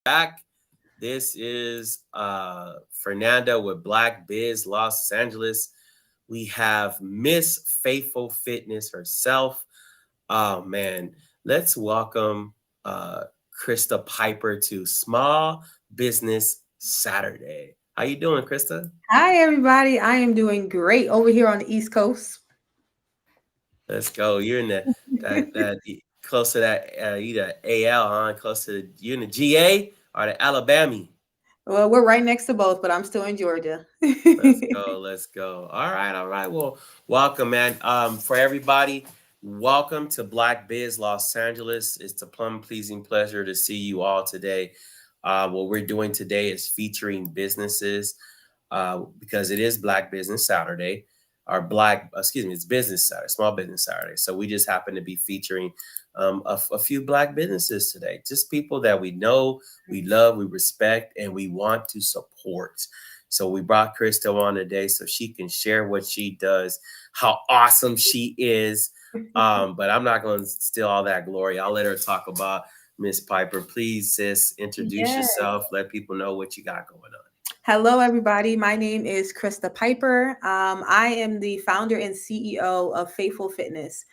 back. This is Fernanda with Black Biz Los Angeles. We have Miss Faithful Fitness herself. Oh man, let's welcome Krista Piper to Small Business Saturday. How you doing, Krista? Hi, everybody. I am doing great over here on the East Coast. Let's go. You're in that close to that you the AL, huh? Close to you in the GA or the Alabama. Well, we're right next to both, but I'm still in Georgia. Let's go. Let's go. All right. All right. Well, welcome, man. For everybody, welcome to Black Biz Los Angeles. It's a plum pleasing pleasure to see you all today. What we're doing today is featuring businesses because it is Black Business Saturday. It's Business Saturday, Small Business Saturday. So we just happen to be featuring a few Black businesses today, just people that we know, we love, we respect, and we want to support. So we brought Krista on today so she can share what she does, how awesome she is. But I'm not going to steal all that glory. I'll let her talk about Miss Piper. Please, sis, introduce Yes. yourself. Let people know what you got going on. Hello, everybody. My name is Krista Piper. I am the founder and CEO of Faithful Fitness,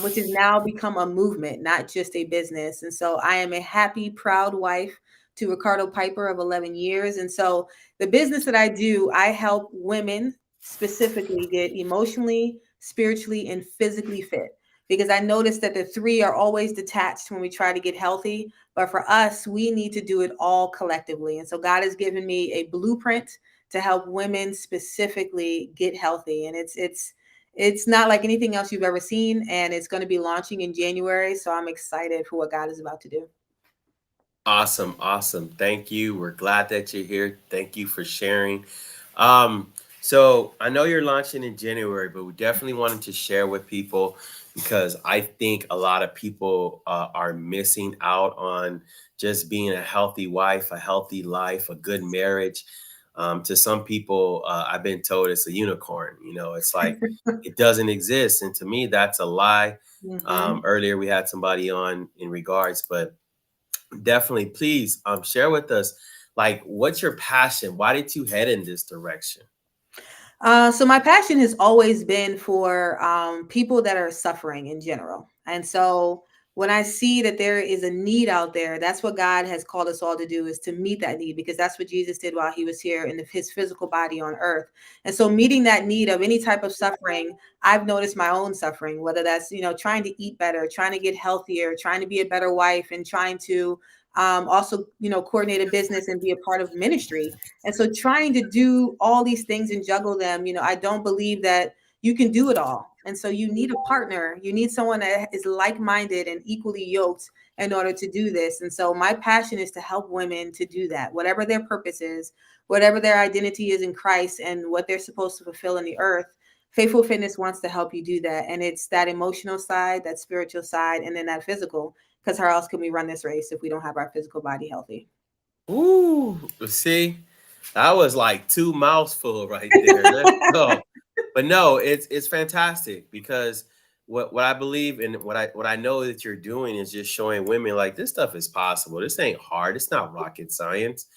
which has now become a movement, not just a business. And so I am a happy, proud wife to Ricardo Piper of 11 years. And so the business that I do, I help women specifically get emotionally, spiritually, and physically fit. Because I noticed that the three are always detached when we try to get healthy. But for us, we need to do it all collectively. And so God has given me a blueprint to help women specifically get healthy. And it's not like anything else you've ever seen. And it's going to be launching in January. So I'm excited for what God is about to do. Awesome, awesome. Thank you. We're glad that you're here. Thank you for sharing. Um, so I know you're launching in January, but we definitely wanted to share with people because I think a lot of people are missing out on just being a healthy wife, a healthy life, a good marriage. To some people, I've been told it's a unicorn. It's like it doesn't exist, and to me, that's a lie. Mhm. Earlier, we had somebody on in regards, but definitely, please share with us, like, what's your passion? Why did you head in this direction? So my passion has always been for people that are suffering in general. And so when I see that there is a need out there, that's what God has called us all to do, is to meet that need, because that's what Jesus did while he was here in his physical body on earth. And so meeting that need of any type of suffering, I've noticed my own suffering, whether that's, trying to eat better, trying to get healthier, trying to be a better wife, and trying to also, coordinate a business and be a part of ministry. And so trying to do all these things and juggle them, I don't believe that you can do it all. And so you need a partner. You need someone that is like-minded and equally yoked in order to do this. And so my passion is to help women to do that, whatever their purpose is, whatever their identity is in Christ and what they're supposed to fulfill in the earth. Faithful Fitness wants to help you do that. And it's that emotional side, that spiritual side, and then that physical. Because how else can we run this race if we don't have our physical body healthy? Ooh, see, that was like two mouthful right there. Let's go. But no, it's fantastic because what I believe and what I know that you're doing is just showing women like this stuff is possible. This ain't hard. It's not rocket science.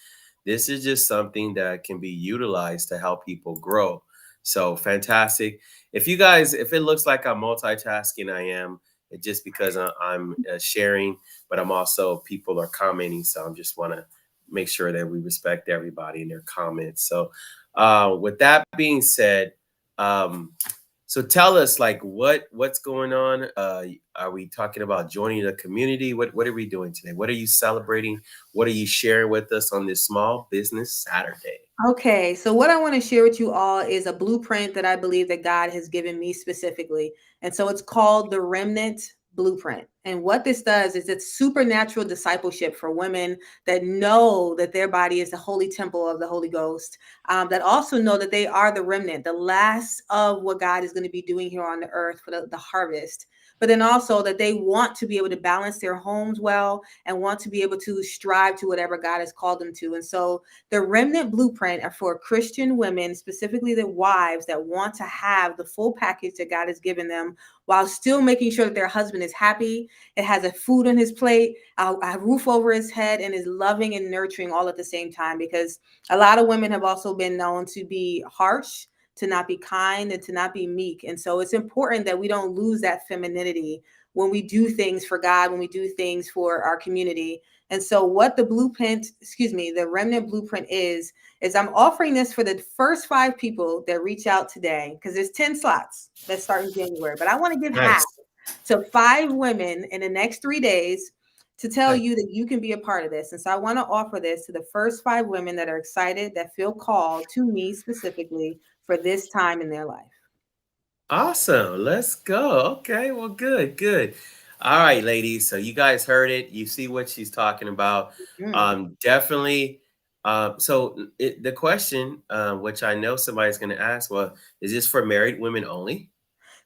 This is just something that can be utilized to help people grow. So fantastic. If it looks like I'm multitasking, I am. It's just because I'm sharing, but I'm also people are commenting. So I'm just want to make sure that we respect everybody in their comments. So with that being said, um, so tell us, like, what's going on? Are we talking about joining the community? What are we doing today? What are you celebrating? What are you sharing with us on this Small Business Saturday? Okay, so what I want to share with you all is a blueprint that I believe that God has given me specifically. And so it's called the Remnant Blueprint. And what this does is it's supernatural discipleship for women that know that their body is the holy temple of the Holy Ghost, that also know that they are the remnant, the last of what God is going to be doing here on the earth for the harvest. but then also that they want to be able to balance their homes well and want to be able to strive to whatever God has called them to. And so the Remnant Blueprint are for Christian women, specifically the wives that want to have the full package that God has given them while still making sure that their husband is happy, it has a food on his plate, a roof over his head, and is loving and nurturing all at the same time. Because a lot of women have also been known to be harsh, to not be kind, and to not be meek. And so it's important that we don't lose that femininity when we do things for God, when we do things for our community. And so what the blueprint, the Remnant Blueprint is I'm offering this for the first 5 people that reach out today, because there's 10 slots that start in January. But I want to give half Nice. to 5 women in the next 3 days to tell Okay. you that you can be a part of this. And so I want to offer this to the first 5 women that are excited, that feel called to me specifically for this time in their life. Awesome. Let's go. Okay. Well, good, good. All right, ladies. So you guys heard it. You see what she's talking about. Mm. Definitely. The question, which I know somebody's going to ask, well, is this for married women only?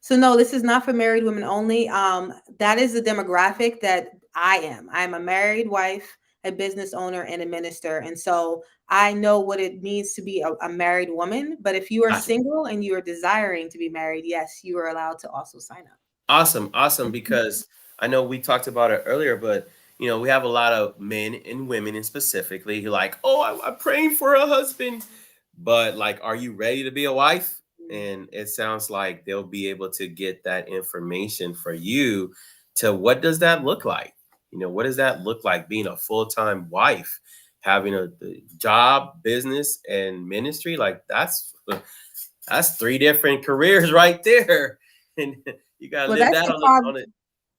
So no, this is not for married women only. That is the demographic that I am. I'm a married wife, a business owner, and a minister. And so I know what it means to be a married woman. But if you are Gotcha. single and you are desiring to be married, yes, you are allowed to also sign up. Awesome, awesome. Because I know we talked about it earlier, but we have a lot of men and women, and specifically, who like, oh, I'm praying for a husband, but like, are you ready to be a wife? And it sounds like they'll be able to get that information for you. To what does that look like? What does that look like being a full time wife, having the job, business, and ministry? Like that's 3 different careers right there, and you gotta Well, live that on it.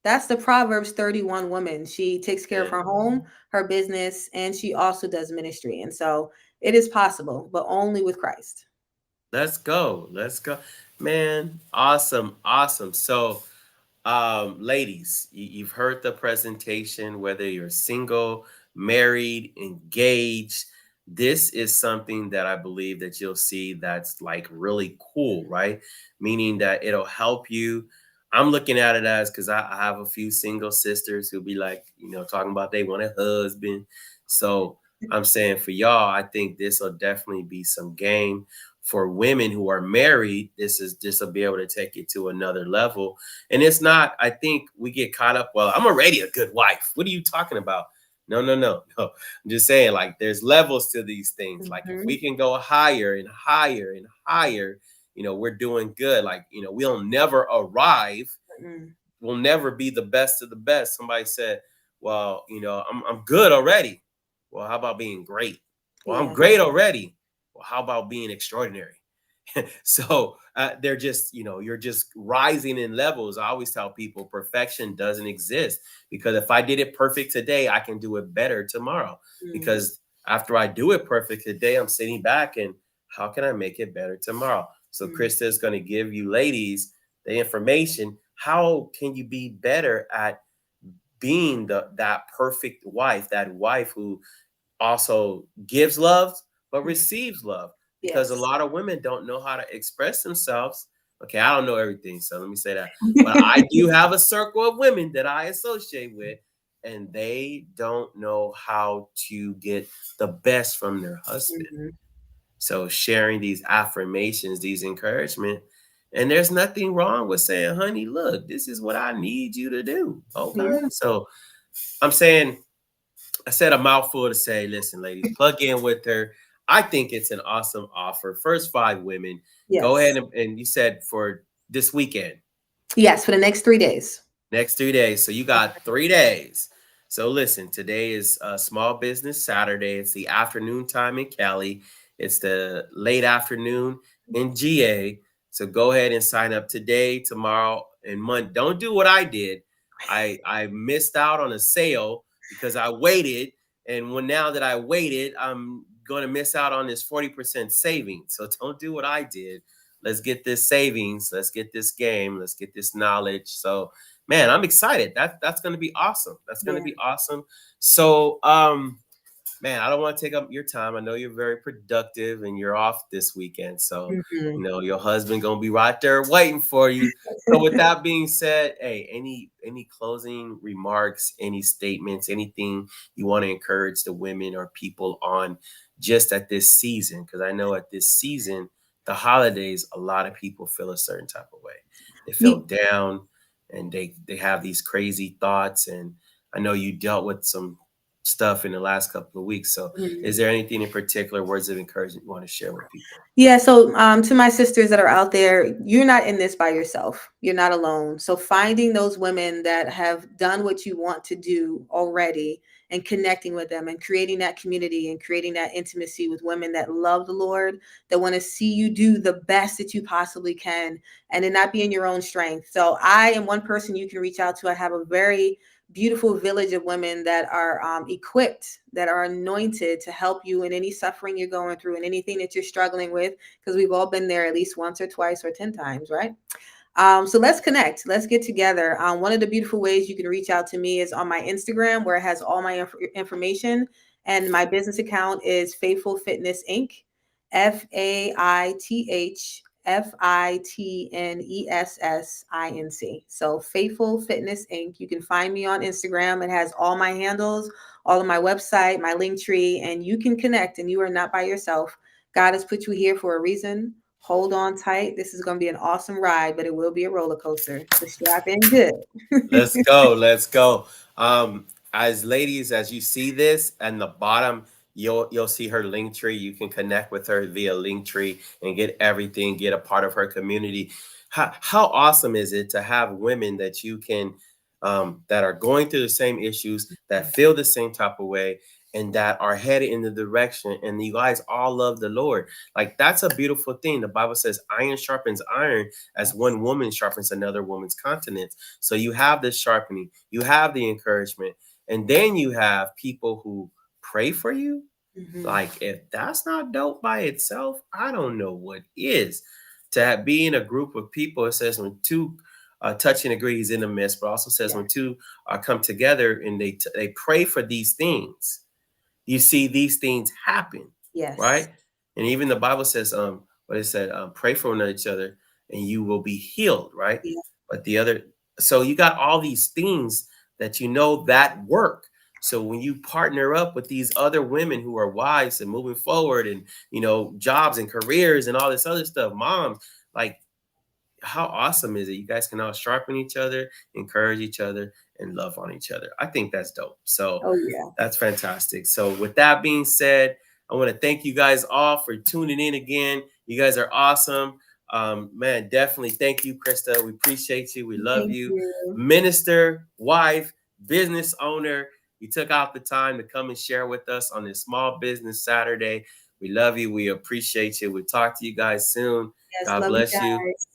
that's the Proverbs 31 woman. She takes care of Yeah. her home, her business, and she also does ministry. And so it is possible, but only with Christ. Let's go. Let's go. Man, awesome. Awesome. So, ladies, you've heard the presentation, whether you're single, married, engaged. This is something that I believe that you'll see that's like really cool, right? Meaning that it'll help you. I'm looking at it as, because I have a few single sisters who'll be like, talking about they want a husband. So I'm saying for y'all, I think this will definitely be some game. For women who are married, this will be able to take it to another level. And it's not, I think we get caught up, well, I'm already a good wife. What are you talking about? No, no, no, no. I'm just saying, like, there's levels to these things. Like, if we Mhm. can go higher and higher and higher, we're doing good. Like, we'll never arrive. Mm. We'll never be the best of the best. Somebody said, well, I'm good already. Well, how about being great? Well, I'm Yeah. great already. Well, how about being extraordinary? So they're just, you're just rising in levels. I always tell people perfection doesn't exist, because if I did it perfect today, I can do it better tomorrow. Mm. Because after I do it perfect today, I'm sitting back and how can I make it better tomorrow? So Mm. Krista is going to give you ladies the information. How can you be better at being that perfect wife, that wife who also gives love but Mm. receives love? Because a Yes. lot of women don't know how to express themselves. Okay, I don't know everything, so let me say that. But I do have a circle of women that I associate with, and they don't know how to get the best from their husband. Mhm. So sharing these affirmations, these encouragement, and there's nothing wrong with saying, honey, look, this is what I need you to do. Yeah. Okay. So I'm saying, I said a mouthful to say, listen, ladies, plug in with her. I think it's an awesome offer. First 5 women, go ahead Yes. and you said for this weekend. Yes, for the next 3 days. Next 3 days. So you got 3 days. So listen, today is Small Business Saturday. It's the afternoon time in Cali. It's the late afternoon in GA. So go ahead and sign up today, tomorrow, and Monday. Don't do what I did. I missed out on a sale because I waited. And now that I waited, I'm going to miss out on this 40% savings. So don't do what I did. Let's get this savings. Let's get this game. Let's get this knowledge. So man, I'm excited. That's going to be awesome. That's going to Yeah. be awesome. So man, I don't want to take up your time. I know you're very productive and you're off this weekend. So, Mhm. your husband gonna be right there waiting for you. So with that being said, hey, any closing remarks, any statements, anything you want to encourage the women or people on just at this season? Because I know at this season, the holidays, a lot of people feel a certain type of way. They feel Ye down and they have these crazy thoughts. And I know you dealt with some stuff in the last couple of weeks. So mhm. is there anything in particular, words of encouragement you want to share with people? Yeah, so to my sisters that are out there, you're not in this by yourself. You're not alone. So finding those women that have done what you want to do already and connecting with them and creating that community and creating that intimacy with women that love the Lord, that want to see you do the best that you possibly can and it not be in your own strength. So I am one person you can reach out to. I have a very beautiful village of women that are equipped, that are anointed to help you in any suffering you're going through and anything that you're struggling with, because we've all been there at least once or twice or 10 times, right? So let's connect. Let's get together. One of the beautiful ways you can reach out to me is on my Instagram, where it has all my information. And my business account is Faithful Fitness Inc. FAITHFITNESSINC. So Faithful Fitness Inc. You can find me on Instagram. It has all my handles, all of my website, my link tree, and you can connect. And you are not by yourself. God has put you here for a reason. Hold on tight. This is going to be an awesome ride, but it will be a roller coaster. So strap in good. Let's go. Let's go. As ladies, as you see this and the bottom, you'll see her link tree. You can connect with her via link tree and get everything, get a part of her community. How awesome is it to have women that you can that are going through the same issues, that feel the same type of way, and that are headed in the direction, and you guys all love the Lord. Like that's a beautiful thing. The Bible says iron sharpens iron as Yes. one woman sharpens another woman's countenance. So you have the sharpening, you have the encouragement, and then you have people who pray for you. Mhm. Like if that's not dope by itself, I don't know what is. Be in a group of people, it says when two touch and agree, he's in the midst, but also says Yeah. when two come together and they pray for these things, you see these things happen, Yes. right? And even the Bible says, what it said, pray for one each other and you will be healed, right? Yeah. But the other, so you got all these things that that work. So when you partner up with these other women who are wives and moving forward and jobs and careers and all this other stuff, moms, like how awesome is it? You guys can all sharpen each other, encourage each other, and love on each other. I think that's dope. So Oh, yeah. that's fantastic. So with that being said, I want to thank you guys all for tuning in again. You guys are awesome. Man, definitely thank you, Krista. We appreciate you. We love Thank you. you. Minister, wife, business owner, you took out the time to come and share with us on this Small Business Saturday. We love you. We appreciate you. We'll talk to you guys soon. Yes. God Love you bless you. guys.